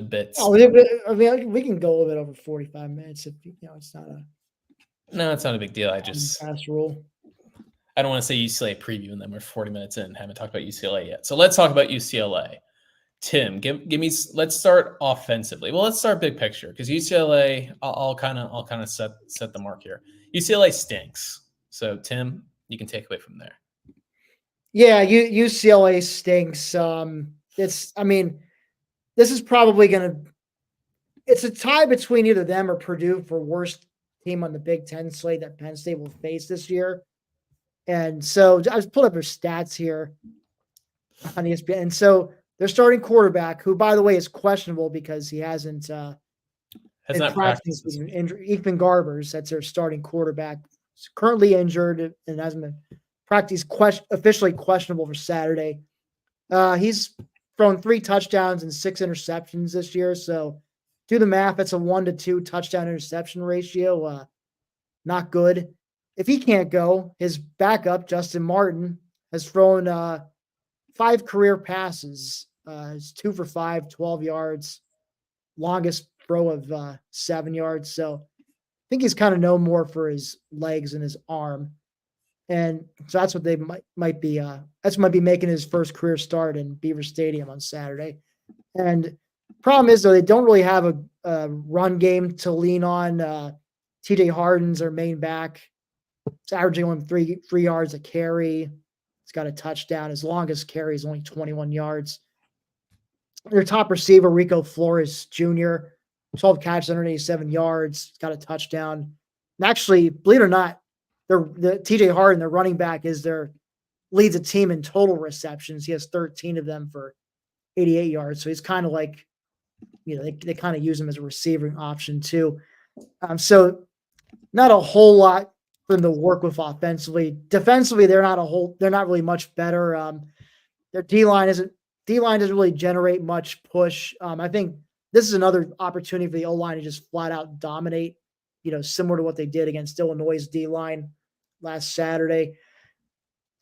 bits. Oh, I mean, we can go a little bit over 45 minutes if it's not a. No, it's not a big deal. I just fast rule. I don't want to say UCLA preview, and then we're 40 minutes in, haven't talked about UCLA yet. So let's talk about UCLA. Tim, give me. Let's start offensively. Well, let's start big picture because UCLA. I'll kind of set the mark here. UCLA stinks. So Tim, you can take away from there. Yeah, UCLA stinks. This is probably it's a tie between either them or Purdue for worst team on the Big Ten slate that Penn State will face this year. And so I was pulling up their stats here on ESPN. And so their starting quarterback, who by the way is questionable because he hasn't has not practiced. Ethan Garbers, that's their starting quarterback. He's currently injured and hasn't been practiced. Officially questionable for Saturday. He's thrown 3 touchdowns and 6 interceptions this year. So do the math. That's a 1-to-2 touchdown interception ratio. Not good. If he can't go, his backup, Justin Martin, has thrown 5 career passes. He's 2 for 5, 12 yards. Longest throw of 7 yards. So I think he's kind of known more for his legs and his arm. And so that's what they might be making his first career start in Beaver Stadium on Saturday. And problem is, though, they don't really have a run game to lean on. TJ Harden's their main back. It's averaging only 3 yards a carry. He's got a touchdown. His longest carry is only 21 yards. Their top receiver, Rico Flores Jr., 12 catches, 187 yards. He's got a touchdown. And actually, believe it or not, the TJ Harden, their running back, leads a team in total receptions. He has 13 of them for 88 yards. So he's kind of like, they kind of use him as a receiving option too. So not a whole lot for them to work with offensively. Defensively, they're not really much better. Their D-line doesn't really generate much push. I think this is another opportunity for the O-line to just flat out dominate, similar to what they did against Illinois' D-line last Saturday.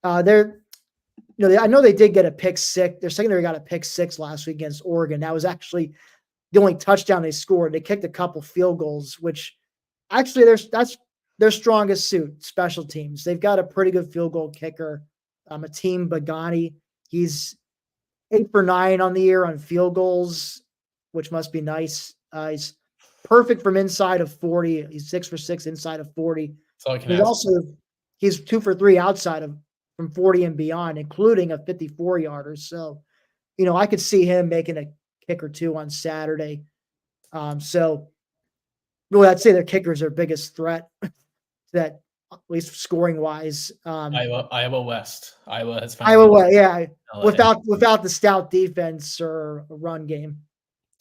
I know they did get a pick six. Their secondary got a pick 6 last week against Oregon. That was actually the only touchdown they scored. They kicked a couple field goals, which actually that's their strongest suit, special teams. They've got a pretty good field goal kicker, Ateem Bagani. He's 8 for 9 on the year on field goals, which must be nice. He's perfect from inside of 40. He's 6 for 6 inside of 40. He's 2 for 3 outside of from 40 and beyond, including a 54-yarder. So, I could see him making a kick or 2 on Saturday. So really, I'd say their kickers are biggest threat that, at least scoring wise. Iowa West. Iowa has found Iowa West, yeah. Without the stout defense or a run game.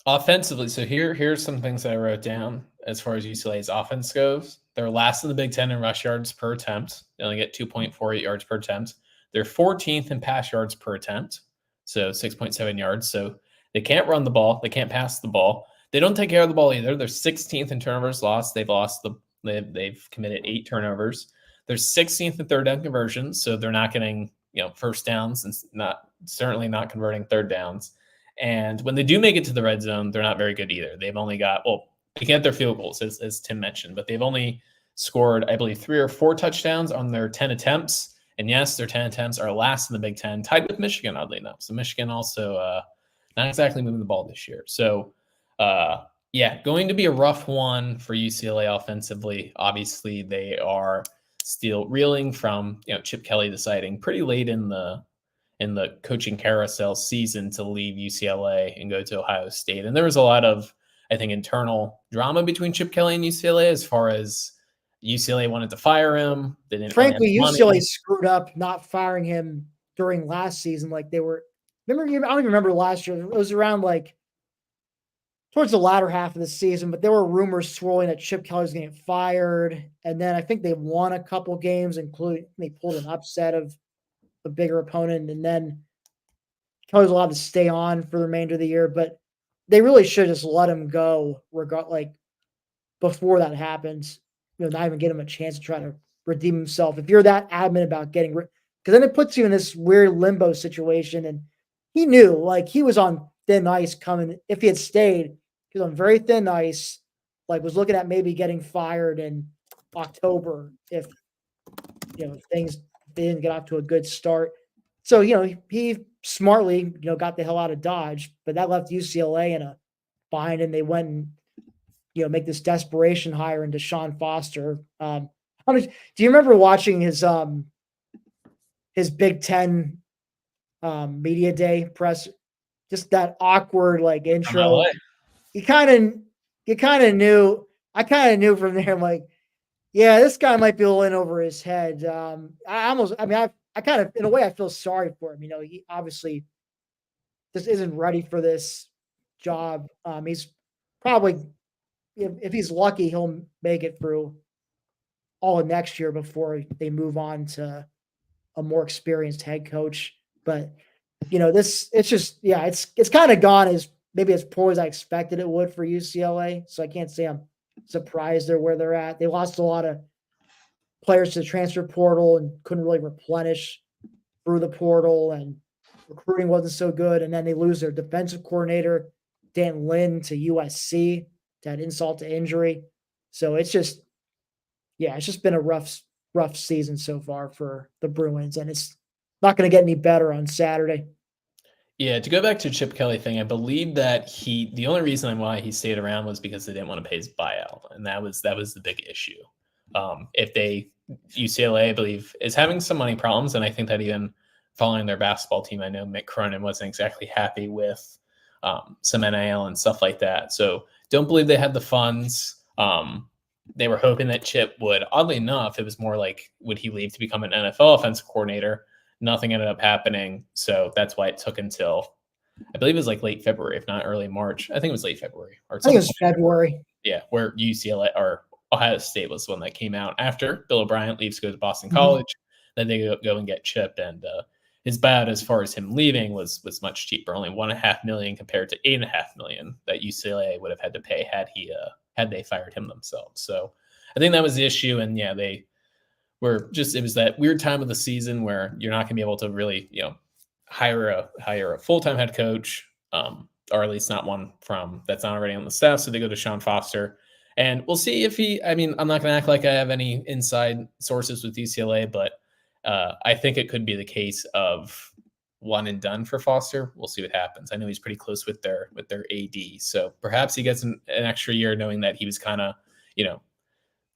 Offensively, so here's some things I wrote down as far as UCLA's offense goes. They're last in the Big Ten in rush yards per attempt. They only get 2.48 yards per attempt. They're 14th in pass yards per attempt, so 6.7 yards. So they can't run the ball. They can't pass the ball. They don't take care of the ball either. They're 16th in turnovers lost. They've committed 8 turnovers. They're 16th in third down conversions, so they're not getting first downs and certainly not converting third downs. And when they do make it to the red zone, they're not very good either. They've only got they get their field goals, as Tim mentioned, but they've only scored, I believe, 3 or 4 touchdowns on their 10 attempts. And yes, their 10 attempts are last in the Big Ten, tied with Michigan, oddly enough. So Michigan also not exactly moving the ball this year. So, going to be a rough one for UCLA offensively. Obviously, they are still reeling from Chip Kelly deciding pretty late in the coaching carousel season to leave UCLA and go to Ohio State. And there was a lot of, I think, internal drama between Chip Kelly and UCLA as far as UCLA wanted to fire him. They didn't. Frankly, UCLA screwed up not firing him during last season. Like they were, I don't even remember last year. It was around towards the latter half of the season, but there were rumors swirling that Chip Kelly was getting fired. And then I think they won a couple games, including they pulled an upset of a bigger opponent. And then Kelly's allowed to stay on for the remainder of the year, but they really should just let him go before that happens, not even get him a chance to try to redeem himself. If you're that adamant about getting rid, because then it puts you in this weird limbo situation. And he knew he was on thin ice coming. If he had stayed, he was on very thin ice, was looking at maybe getting fired in October if they didn't get off to a good start. So, he smartly, got the hell out of Dodge, but that left UCLA in a bind, and they went and, make this desperation hire into Sean Foster. Do you remember watching his Big Ten media day press? Just that awkward intro. You kind of knew. I kind of knew from there. I'm like, yeah, this guy might be a little in over his head. I kind of, in a way, I feel sorry for him. He obviously just isn't ready for this job. He's probably, if he's lucky, he'll make it through all of next year before they move on to a more experienced head coach. But it's just, it's kind of gone as poor as I expected it would for UCLA. So I can't say I'm surprised they're where they're at. They lost a lot of players to the transfer portal and couldn't really replenish through the portal, and recruiting wasn't so good. And then they lose their defensive coordinator, Dan Lynn, to USC, to that insult to injury. So it's just been a rough season so far for the Bruins, and it's not going to get any better on Saturday. Yeah, to go back to Chip Kelly thing, I believe that the only reason why he stayed around was because they didn't want to pay his buyout, and that was the big issue. UCLA, I believe, is having some money problems, and I think that even following their basketball team, I know Mick Cronin wasn't exactly happy with some NIL and stuff like that. So don't believe they had the funds. They were hoping that Chip would. Oddly enough, it was more like, would he leave to become an NFL offensive coordinator? Nothing ended up happening, so that's why it took until, I believe it was late February, if not early March. I think it was late February. I think it was February. Yeah, where UCLA or Ohio State was the one that came out after Bill O'Brien leaves to go to Boston College. Then they go and get Chip, and his buyout, as far as him leaving, was much cheaper, only $1.5 million compared to $8.5 million that UCLA would have had to pay had they fired him themselves. So I think that was the issue, and it was that weird time of the season where you're not going to be able to really, hire a full-time head coach, or at least not one that's not already on the staff. So they go to Sean Foster, and we'll see if I'm not going to act like I have any inside sources with UCLA, but I think it could be the case of one and done for Foster. We'll see what happens. I know he's pretty close with their AD, so perhaps he gets an extra year, knowing that he was kind of,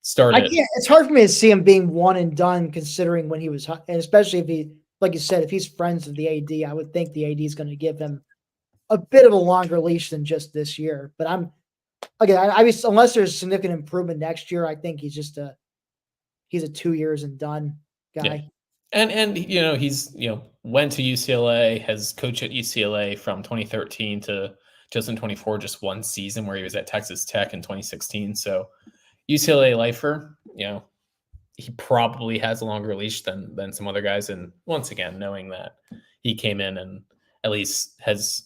started. It's hard for me to see him being one and done, considering when he was, and especially if he, like you said, if he's friends with the AD, I would think the AD is going to give him a bit of a longer leash than just this year. But unless there's significant improvement next year, I think he's a 2 years and done guy. Yeah. And he's went to UCLA, has coached at UCLA from 2013 to 2024, just one season where he was at Texas Tech in 2016. So UCLA lifer, he probably has a longer leash than some other guys. And once again, knowing that he came in and at least has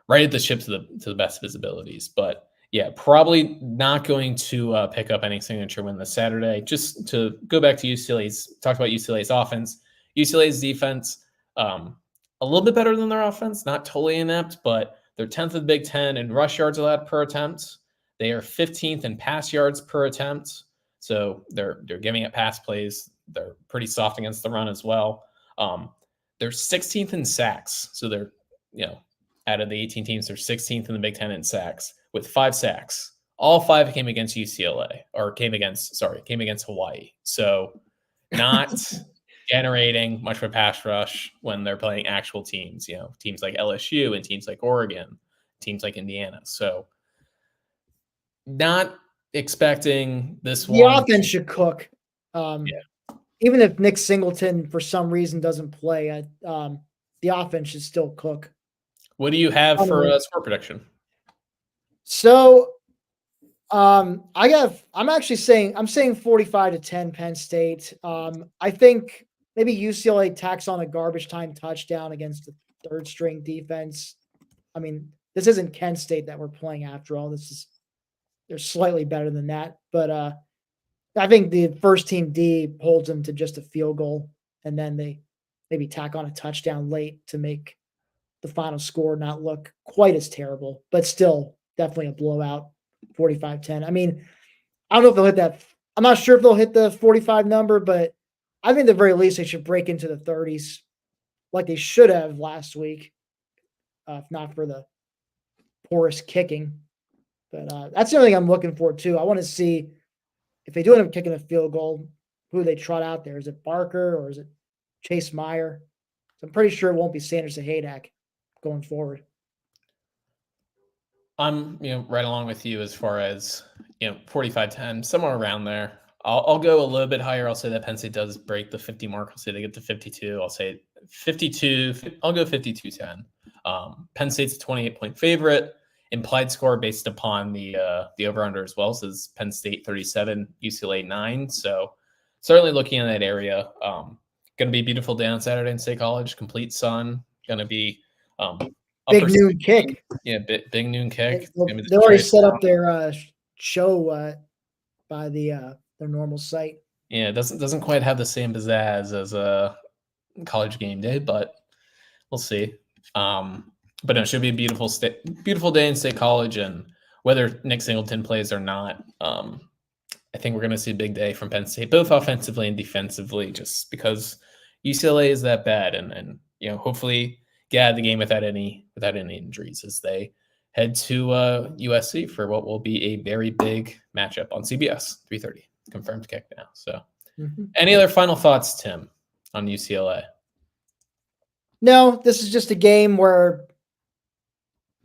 righted the ship to the best of his abilities. But yeah, probably not going to pick up any signature win this Saturday. Just to go back to talk about UCLA's offense. UCLA's defense, a little bit better than their offense, not totally inept, but they're 10th of the Big Ten in rush yards allowed per attempt. They are 15th in pass yards per attempt. So they're giving up pass plays. They're pretty soft against the run as well. They're 16th in sacks. So they're, out of the 18 teams, they're 16th in the Big Ten in sacks with 5 sacks. All 5 came against came against Hawaii. So not generating much of a pass rush when they're playing actual teams, teams like LSU and teams like Oregon, teams like Indiana. So not expecting this one. The offense should cook. Even if Nick Singleton for some reason doesn't play, the offense should still cook. What do you have for a score prediction? So I'm saying 45-10 Penn State. I think maybe UCLA tacks on a garbage time touchdown against the third string defense. I mean, this isn't Kent State that we're playing after all. They're slightly better than that, but I think the first team D holds them to just a field goal, and then they maybe tack on a touchdown late to make the final score not look quite as terrible, but still definitely a blowout, 45-10. I mean, I don't know if they'll hit that. I'm not sure if they'll hit the 45 number, but I think at the very least they should break into the 30s like they should have last week, if not for the poorest kicking. But that's the only thing I'm looking for too. I want to see if they do end up kicking a field goal, who they trot out there. Is it Barker or is it Chase Meyer? So I'm pretty sure it won't be Sanders and Haydak going forward. I'm right along with you as far as 45-10, somewhere around there. I'll go a little bit higher. I'll say that Penn State does break the 50 mark. I'll say they get to 52. I'll say 52. I'll go 52-10. Penn State's a 28-point favorite. Implied score based upon the over-under as well says Penn State 37, UCLA 9. So certainly looking in that area. Going to be a beautiful day on Saturday in State College. Complete sun. Going to be big noon kick. Yeah, big noon kick. They already set up their show by their normal site. Yeah, it doesn't quite have the same pizzazz as a college game day, but we'll see. But no, it should be a beautiful day in State College, and whether Nick Singleton plays or not, I think we're going to see a big day from Penn State, both offensively and defensively, just because UCLA is that bad, and hopefully get out of the game without any injuries as they head to USC for what will be a very big matchup on CBS 3:30. Confirmed kick now. So, Any other final thoughts, Tim, on UCLA? No, this is just a game where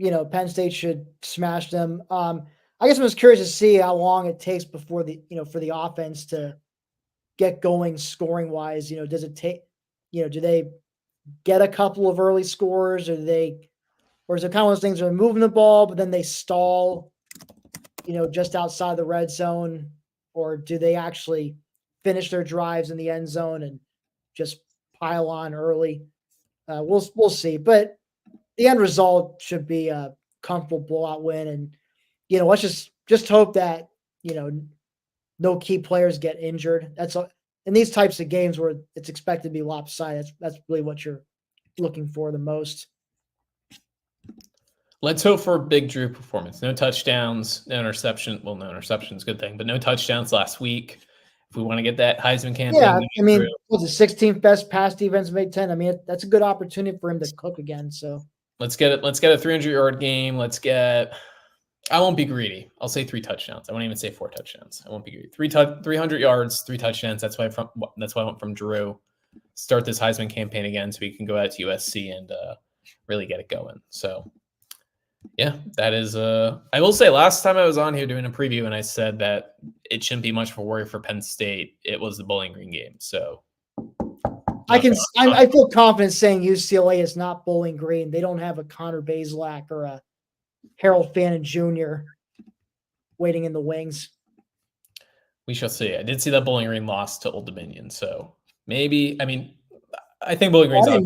Penn State should smash them. I guess I'm just curious to see how long it takes before for the offense to get going scoring wise. Does it take? Do they get a couple of early scores, or is it kind of those things where they're moving the ball, but then they stall, just outside the red zone, or do they actually finish their drives in the end zone and just pile on early? We'll see, but the end result should be a comfortable blowout win, and let's just hope that no key players get injured. That's in these types of games where it's expected to be lopsided. That's really what you're looking for the most. Let's hope for a big Drew performance. No touchdowns, no interception. Well, no interceptions, good thing, but no touchdowns last week. If we want to get that Heisman campaign, yeah, I mean, was the 16th best pass defense in Big Ten? I mean, that's a good opportunity for him to cook again. So let's get it. Let's get a 300-yard game. I won't be greedy. I'll say 3 touchdowns. I won't even say 4 touchdowns. I won't be greedy. 300 yards, 3 touchdowns. That's why I went from Drew. Start this Heisman campaign again, so we can go out to USC and really get it going. So, yeah, that is. I will say, last time I was on here doing a preview, and I said that it shouldn't be much of a worry for Penn State. It was the Bowling Green game. So, I feel confident saying UCLA is not Bowling Green. They don't have a Connor Bazelak or a Harold Fannin Jr. waiting in the wings. We shall see. I did see that Bowling Green lost to Old Dominion, so maybe. I mean, I think Bowling Green's. I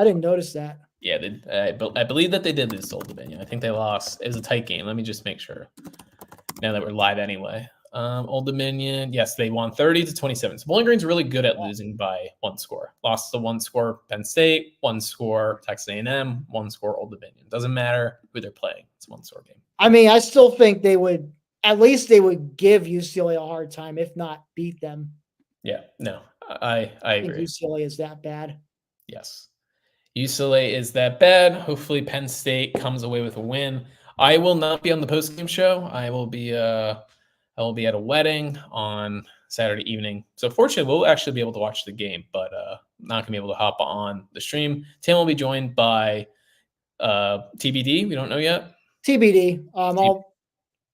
didn't notice that. Yeah, I believe that they did lose to Old Dominion. I think they lost. It was a tight game. Let me just make sure. Now that we're live anyway. Old Dominion, yes, they won 30-27. So Bowling Green's really good at losing by 1 score. Lost to 1 score Penn State, 1 score Texas A&M, 1 score Old Dominion. Doesn't matter who they're playing. It's a 1-score game. I mean, I still think they would give UCLA a hard time, if not beat them. Yeah, no, I agree. UCLA is that bad. Yes. UCLA is that bad. Hopefully Penn State comes away with a win. I will not be on the postgame show. I will be at a wedding on Saturday evening. So fortunately, we'll actually be able to watch the game, but not going to be able to hop on the stream. Tim will be joined by TBD. We don't know yet. TBD.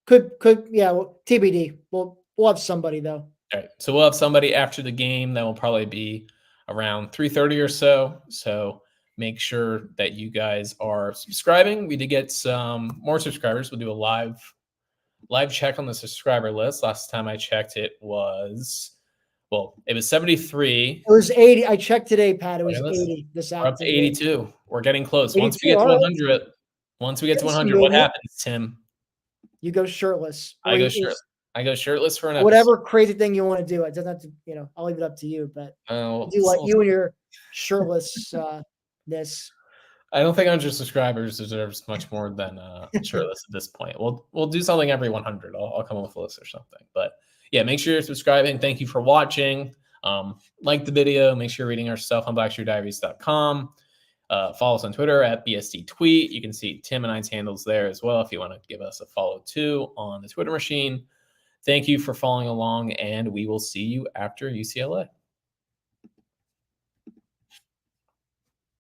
TBD. We'll have somebody though. All right. So we'll have somebody after the game that will probably be around 3:30 or so. So make sure that you guys are subscribing. We did get some more subscribers. We'll do a live check on the subscriber list. Last time I checked, it was 73. It was 80. I checked today, Pat. It was 80 this afternoon. We're up to 82. We're getting close. Once we get to 100, what happens, Tim? You go shirtless. I go shirtless for an episode. Whatever crazy thing you want to do. It doesn't have to, I'll leave it up to you. But do like you and your shirtless this. I don't think 100 subscribers deserves much more than shirtless at this point. We'll do something every 100. I'll come up with a list or something. But yeah, make sure you're subscribing. Thank you for watching. Like the video, make sure you're reading our stuff on blacksheardiaries.com. Follow us on Twitter at BSD Tweet. You can see Tim and I's handles there as well if you want to give us a follow too on the Twitter machine. Thank you for following along, and we will see you after UCLA.